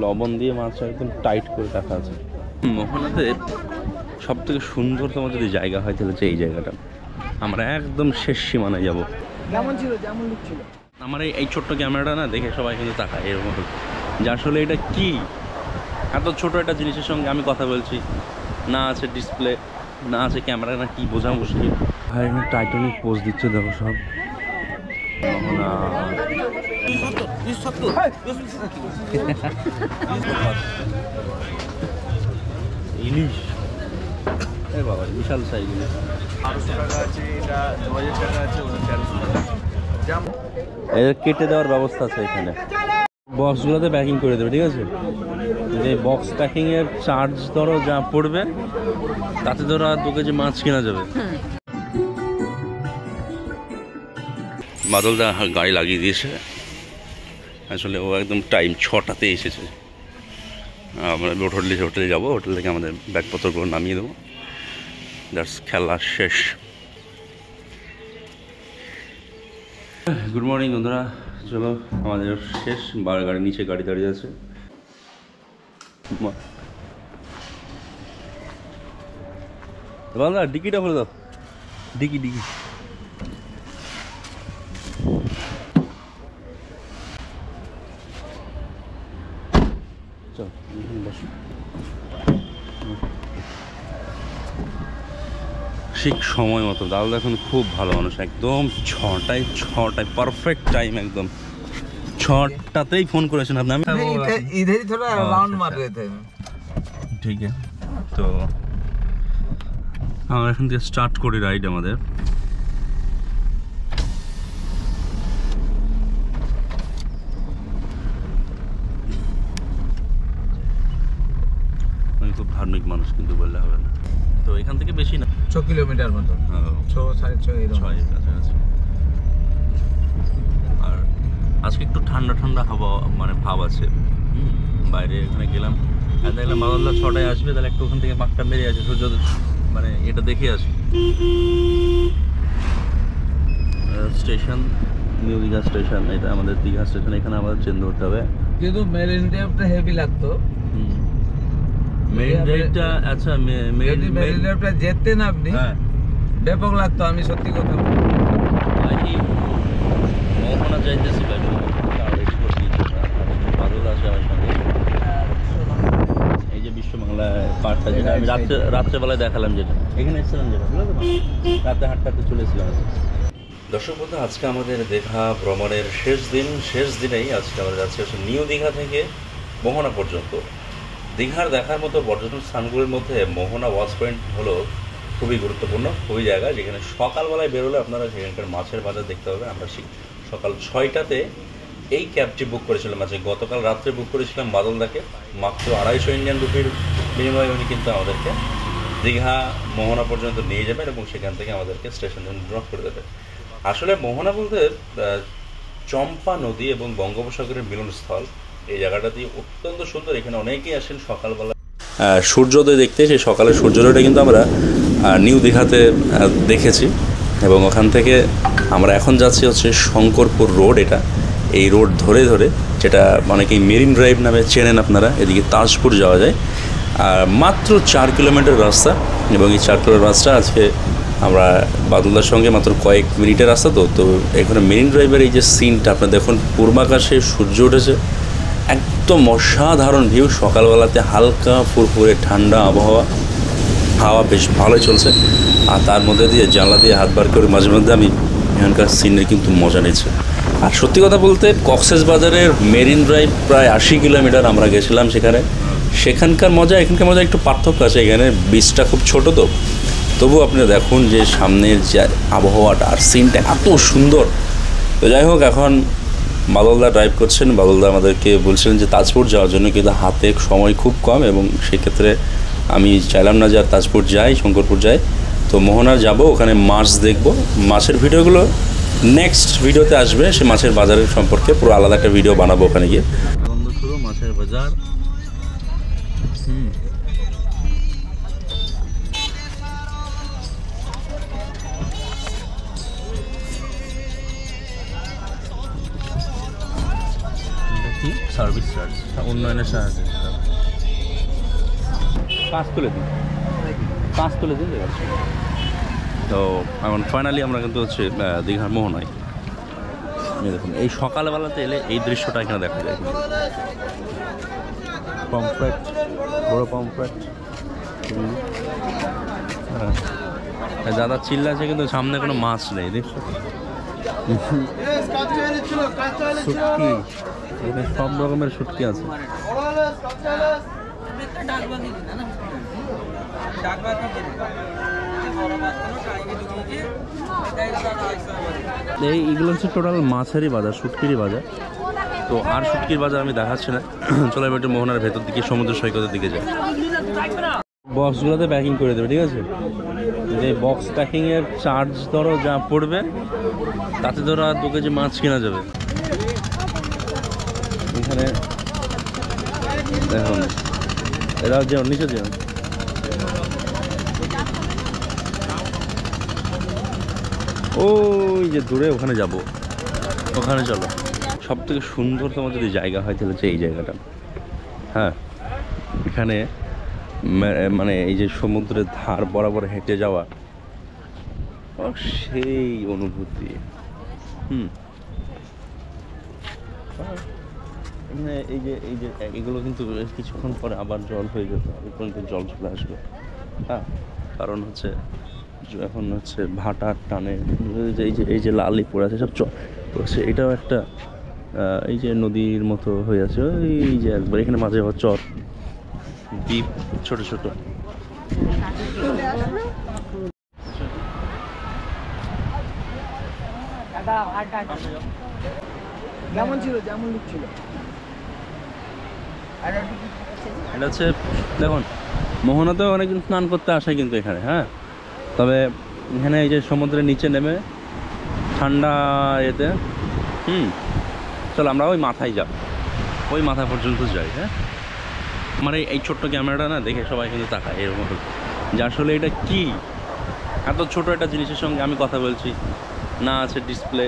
লবণ দিয়ে মাছ একদম টাইট করে রাখা আছে। মোহনাতে সব থেকে সুন্দরতম যদি জায়গা হয় তাহলে এই জায়গাটা। আমরা একদম শেষ সীমানায় যাবো। যেমন ছিল যেমন লুক ছিল। আমার এই ছোট্ট ক্যামেরাটা না দেখে সবাই কিন্তু তাকায় এরকম, যে আসলে এটা কি এত ছোট একটা জিনিসের সঙ্গে আমি কথা বলছি, না আছে ডিসপ্লে, না আছে ক্যামেরা, না কি বোঝা মুশকিল। ভাই এখানে টাইটানিক পোজ দিচ্ছে দেখো সব। মোহনা ইলিশ, এ বাবা বিশাল সাইজ ইলিশ। 1200 টাকা আছে, এটা 2000 টাকা আছে, ওটা 1300 টাকা। এর কেটে দেওয়ার ব্যবস্থা আছে এখানে, বক্সগুলোতে প্যাকিং করে দেবে, ঠিক আছে? এই বক্স প্যাকিংয়ের চার্জ ধরো যা পড়বে তাতে ধরো আর 2 কেজি মাছ কেনা যাবে। বাদলদা গাড়ি লাগিয়ে দিয়েছে, আসলে ও একদম টাইম 6টাতে এসেছে। আমরা হোটেলে যাবো, হোটেল থেকে আমাদের ব্যাগপত্রগুলো নামিয়ে দেবো, জাস্ট খেলা শেষ। গুড মর্নিং বন্ধুরা, চলো আমাদের শেষ। গাড়ির নিচে গাড়ি দাঁড়িয়ে আছে। বাংলা ডিকিটা বলে দাও, ডিকি চল বসো। ঠিক সময় মতো, দাদা এখন খুব ভালো মানুষ, একদম 6টায় পারফেক্ট টাইম, একদম 6টাতেই ফোন করেছেন আপনি। আমি इधर ही थोड़ा राउंड मार रहे थे। ঠিক আছে, তো আমরা এখান থেকে স্টার্ট করি রাইড আমাদের। আমি খুব ধার্মিক মানুষ, কিন্তু বললে হবে না। তো এখান থেকে বেশি না, 6 কিলোমিটার মতো, 6 6.5 এরকম। কাছাকাছি। আর আজকে একটু ঠান্ডা ঠান্ডা হাওয়া মানে ভাব আছে। বাইরে এখানে গেলাম, আর দেখলাম বাদলদা 6টায় আসবে, তাহলে একটু ওখান থেকে মাঠটা মেরে আছে, সূর্য মানে এটা দেখে আসি। স্টেশন নিউ দীঘা স্টেশন, এটা আমাদের দীঘা স্টেশন। এখানে আমাদের ট্রেন ধরতে হবে, কিন্তু মেরিন ড্রাইভটা হেভি লাগতো। মেরিন ড্রাইভটা, আচ্ছা মেরিন ড্রাইভটা যেতেন আপনি, হ্যাঁ ব্যাপক লাগতো। আমি সত্যি কথা বলি, মোহনা যাইতেছি ভাই, বাদল আছে আমার সঙ্গে। এই যে বিশ্ব বাংলা পার্কটা, যেটা আমি রাত্রেবেলায় দেখালাম, যেটা এখানে এসেছিলাম, যেটা বুঝলো তো, রাতে হাঁটতে চলেছিলাম। দর্শক বন্ধু, আজকে আমাদের দীঘা ভ্রমণের শেষ দিনেই আজকে আমরা যাচ্ছি হচ্ছে নিউ দীঘা থেকে মোহনা পর্যন্ত। দীঘার দেখার মতো পর্যটন স্থানগুলির মধ্যে মোহনা ওয়াচ পয়েন্ট হলো খুবই গুরুত্বপূর্ণ, খুবই জায়গা যেখানে সকালবেলায় বেরোলে আপনারা সেখানকার মাছের বাজার দেখতে হবে। আমরা সকাল 6টাতে এই ক্যাবটি বুক করেছিলাম, আজকে গতকাল রাত্রে বুক করেছিলাম বাদলদাকে, মাত্র 250 ইন্ডিয়ান রুপির বিনিময়ে উনি কিন্তু আমাদেরকে দীঘা মোহনা পর্যন্ত নিয়ে যাবেন এবং সেখান থেকে আমাদেরকে স্টেশনে ড্রপ করে দেবে। আসলে মোহনা বলতে চম্পা নদী এবং বঙ্গোপসাগরের মিলনস্থল, এই জায়গাটাতে অত্যন্ত সুন্দর। এখানে অনেকেই আসেন সকালবেলা সূর্যোদয় দেখতে। সেই সকালের সূর্যোদয়টা কিন্তু আমরা নিউ দীঘাতে দেখেছি, এবং ওখান থেকে আমরা এখন যাচ্ছি হচ্ছে শঙ্করপুর রোড। এই রোড ধরে যেটা অনেকেই মেরিন ড্রাইভ নামে চেনেন আপনারা, এদিকে তাজপুর যাওয়া যায়। আর মাত্র 4 কিলোমিটার রাস্তা, এবং এই 4 কিলোমিটার রাস্তা আজকে আমরা বাদলদার সঙ্গে মাত্র কয়েক মিনিটের রাস্তা। তো এখানে মেরিন ড্রাইভের এই যে সিনটা আপনার দেখুন, পূর্বাকাশে সূর্য উঠেছে, একদম অসাধারণ ভিউ। সকালবেলাতে হালকা ফুরফুরে ঠান্ডা আবহাওয়া, হাওয়া বেশ ভালোই চলছে, আর তার মধ্যে দিয়ে জানলা দিয়ে হাত বার করে মাঝে মধ্যে আমি এখানকার সিনের কিন্তু মজা নিচ্ছি। আর সত্যি কথা বলতে কক্সবাজারের মেরিন ড্রাইভ প্রায় 80 কিলোমিটার আমরা গেছিলাম, সেখানকার মজা এখানকার মজা একটু পার্থক্য আছে। এখানে বিচটা খুব ছোটো, তো তবু আপনি দেখুন যে সামনের যে আবহাওয়াটা আর সিনটা এত সুন্দর। তো যাই হোক, এখন বাদলদা ড্রাইভ করছেন। বাদলদা আমাদেরকে বলছিলেন যে তাজপুর যাওয়ার জন্য, কিন্তু হাতে সময় খুব কম, এবং সেক্ষেত্রে আমি চাইলাম না যে আর তাজপুর যাই, শঙ্করপুর যাই। তো মোহনা যাব, ওখানে মাছ দেখব। মাছের ভিডিওগুলো নেক্সট ভিডিওতে আসবে, সে মাছের বাজারের সম্পর্কে পুরো আলাদা একটা ভিডিও বানাবো ওখানে গিয়ে। বন্ধ শুরু মাছের বাজার। কি সার্ভিস চার্জ, উন্নয়নের সাহায্যে পাঁচ তুলে দিন তো এখন ফাইনালি আমরা কিন্তু হচ্ছে দীঘার মোহনায়। দেখুন এই সকালবেলাতে এলে এই দৃশ্যটা এখানে দেখা যায়। পমফ্রেট, বড় পমফ্রেট। হ্যাঁ, দাদা চিল্লাছে কিন্তু সামনে কোনো মাছ নেই, দেখছো? শুটকি, এখানে সব রকমের শুটকি আছে। এইগুলো হচ্ছে টোটাল মাছেরই বাজার, শুটকিরই বাজার। তো আর শুটকির বাজার আমি দেখাচ্ছি না, চলো এবার একটু মোহনার ভেতর দিকে সমুদ্র সৈকতের দিকে যাই। বক্সগুলোতে প্যাকিং করে দেবে, ঠিক আছে? এই বক্স প্যাকিংয়ের চার্জ ধরো যা পড়বে তাতে ধরো আর 2 কেজি মাছ কেনা যাবে। এখানে দেখুন এরা যেও নিচে যেও, ওই যে দূরে ওখানে যাব, ওখানে চলো। সব থেকে সুন্দরতম যদি জায়গা হয় তাহলে হচ্ছে এই জায়গাটা। হ্যাঁ, এখানে মানে এই যে সমুদ্রের ধার বরাবর হেঁটে যাওয়া, সেই অনুভূতি। মানে এই যে এগুলো কিন্তু কিছুক্ষণ পরে আবার জল হয়ে যেতে হবে, কিন্তু জল চলে আসবে। হ্যাঁ, কারণ হচ্ছে এখন হচ্ছে ভাটার টানে এই যে লালি পড়ে আছে সব পড়ছে, এটাও একটা এই যে নদীর মতো হয়ে আছে। এই যে একবার এখানে মাঝে আবার চর দ্বীপ ছোট ছোট। যেমন ছিল যেমন লুক ছিল। এটা হচ্ছে দেখুন মোহনাতেও অনেকজন স্নান করতে আসে কিন্তু এখানে। হ্যাঁ, তবে এখানে এই যে সমুদ্রের নিচে নেমে ঠান্ডা এতে চলো আমরা ওই মাথায় যাব, ওই মাথা পর্যন্ত যাই। হ্যাঁ, আমার এই ছোট্ট ক্যামেরাটা না দেখে সবাই কিন্তু তাকায় এরকম যে আসলে এটা কি, এত ছোট একটা জিনিসের সঙ্গে আমি কথা বলছি, না আছে ডিসপ্লে,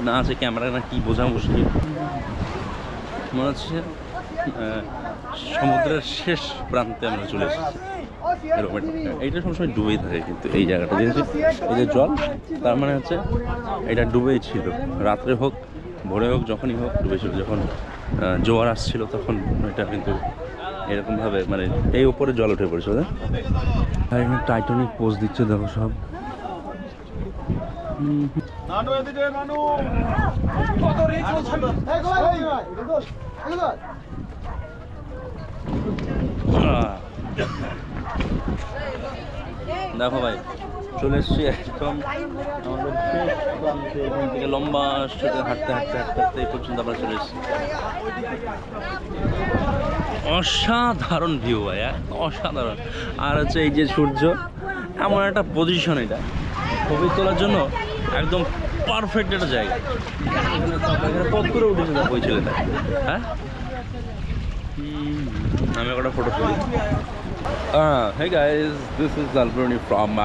না আছে ক্যামেরা, না কি বোঝা মুশকিল। মনে হচ্ছে সমুদ্রের শেষ প্রান্তে আমরা চলে এসেছি এরকম। এইটা সবসময় ডুবেই থাকে কিন্তু এই জায়গাটা, যেহেতু এই যে জল, তার মানে হচ্ছে এটা ডুবেই ছিল, রাত্রে হোক ভোরে হোক যখনই হোক ডুবেছিল। যখন জোয়ার আসছিল তখন এটা কিন্তু এরকমভাবে মানে এই উপরে জল উঠে পড়েছিল। এখানে টাইটানিক পোজ দিচ্ছে দেখো সব। দেখো ভাই চলে এসছি একদম আমাদের শেষ প্রান্তে, এখান থেকে লম্বা হাঁটতে হাঁটতে হাঁটতে হাঁটতে এই পর্যন্ত আমরা চলে এসেছি। অসাধারণ ভিউ ভাই, অসাধারণ। আর হচ্ছে এই যে সূর্য এমন একটা পজিশন, এটা ছবি তোলার জন্য একদম পারফেক্ট একটা জায়গা। কত করে উঠেছে দেখো ওই ছেলেটা। হ্যাঁ, আমি একটা ফটো তুলি। Hey guys, this is Albruni from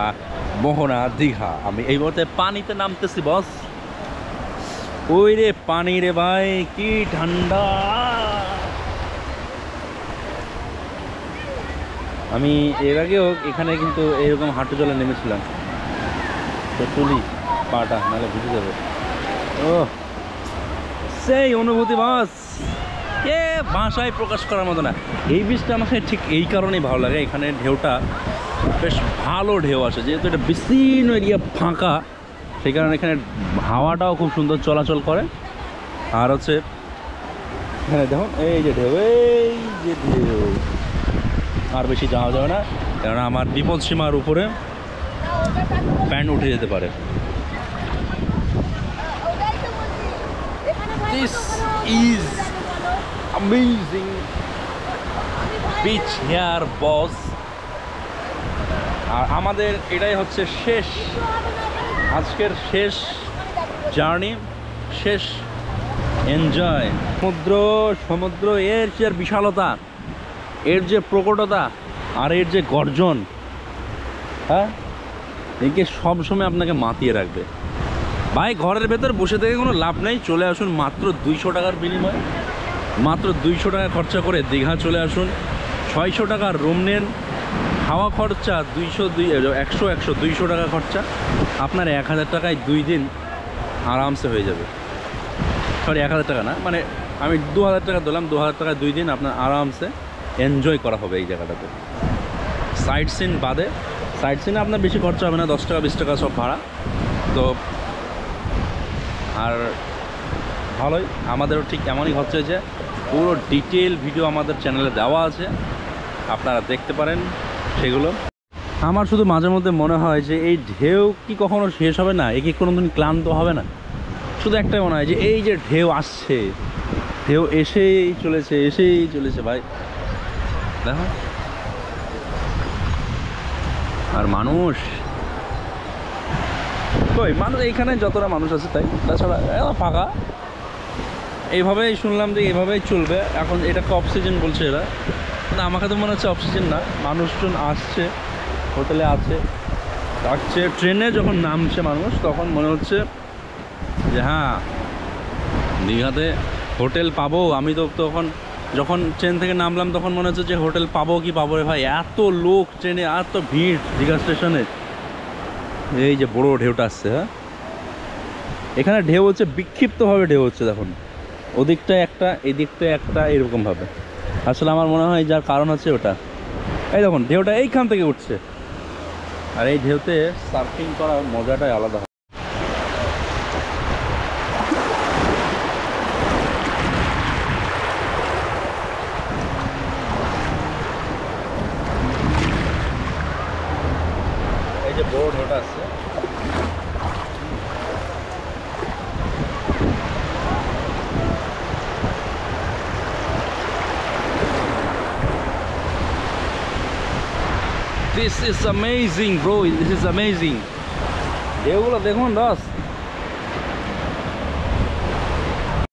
মোহনা দীঘা। আমি এই মুহূর্তে পানিতে নামতেছি বস। ওই রে পানি রে ভাই, কি ঠান্ডা। আমি এর আগেও এখানে কিন্তু এরকম হাঁটু জলে নেমেছিলাম, তো তুলি পাটা নাহলে ভিজে যাবে। ও সেই অনুভূতি বস, এ ভাষায় প্রকাশ করার মতো না। এই বীজটা আমাকে ঠিক এই কারণেই ভালো লাগে, এখানে ঢেউটা বেশ ভালো ঢেউ আসে, যেহেতু এটা বিস্তীর্ণ এরিয়া ফাঁকা, সেই কারণে এখানে হাওয়াটাও খুব সুন্দর চলাচল করে। আর হচ্ছে হ্যাঁ দেখুন এই যে ঢেউ, এই যে ঢেউ, আর বেশি যাওয়া যাবে না, কারণ আমার বিপদ সীমার উপরে প্যান্ট উঠে যেতে পারে। This is amazing beach here boss। আর আমাদের এটাই হচ্ছে শেষ, আজকের শেষ জার্নি, শেষ এনজয়। সমুদ্র এর যে বিশালতা, এর যে প্রকটতা, আর এর যে গর্জন, হ্যাঁ, একে সবসময় আপনাকে মাতিয়ে রাখবে ভাই। ঘরের ভেতর বসে থেকে কোনো লাভ নেই, চলে আসুন মাত্র 200 টাকার বিনিময়ে মাত্র 200 টাকা খরচা করে দীঘা চলে আসুন। 600 টাকার রুম নেন, খাওয়া খরচা 200 টাকা খরচা, আপনার 1000 টাকায় 2 দিন আরামসে হয়ে যাবে। সরি 1000 টাকা না, মানে আমি 2000 টাকা দিলাম, 2000 টাকায় 2 দিন আপনার আরামসে এনজয় করা হবে এই জায়গাটাতে। সাইট সিন বাদে, সাইট সিনে আপনার বেশি খরচা হবে না, 10 টাকা 20 টাকা সব ভাড়া। তো আর ভালোই, আমাদেরও ঠিক এমনই খরচা হয়েছে। পুরো ডিটেল ভিডিও আমাদের চ্যানেলে দেওয়া আছে, আপনারা দেখতে পারেন সেগুলো। আমার শুধু মাঝে মধ্যে মনে হয় যে এই ঢেউ কি কখনো শেষ হবে না? এ কি কোনো দিন ক্লান্ত হবে না? শুধু একটাই মনে হয় যে এই যে ঢেউ আসছে, ঢেউ এসেই চলেছে ভাই, দেখো। আর মানুষ কই, মানুষ এইখানে যতটা মানুষ আছে তাই, তাছাড়া ফাঁকা। এইভাবেই শুনলাম যে এইভাবেই চলবে এখন। এটাকে অফ সিজন বলছে এরা, কিন্তু আমাকে তো মনে হচ্ছে অফ সিজন না। মানুষজন আসছে, হোটেলে আছে, থাকছে। ট্রেনে যখন নামছে মানুষ তখন মনে হচ্ছে যে হ্যাঁ দীঘাতে হোটেল পাবো। আমি তো তখন যখন ট্রেন থেকে নামলাম তখন মনে হচ্ছে যে হোটেল পাবো কি পাবো রে ভাই, এত লোক ট্রেনে, এত ভিড় দীঘা স্টেশনে। এই যে বড় ঢেউটা আসছে, হ্যাঁ এখানে ঢেউ হচ্ছে, বিক্ষিপ্তভাবে ঢেউ হচ্ছে। দেখুন ওদিকটায় একটা, এদিকটায় একটা, এরকমভাবে। আসলে আমার মনে হয় যার কারণ হচ্ছে ওটা, এই দেখুন ঢেউটা এইখান থেকে উঠছে। আর এই ঢেউতে সার্ফিং করার মজাটাই আলাদা হয়। এই যে বড় ঢেউটা আসছে, This is amazing bro, this is amazing. ঢেউগুলো দেখুন দোস্ত,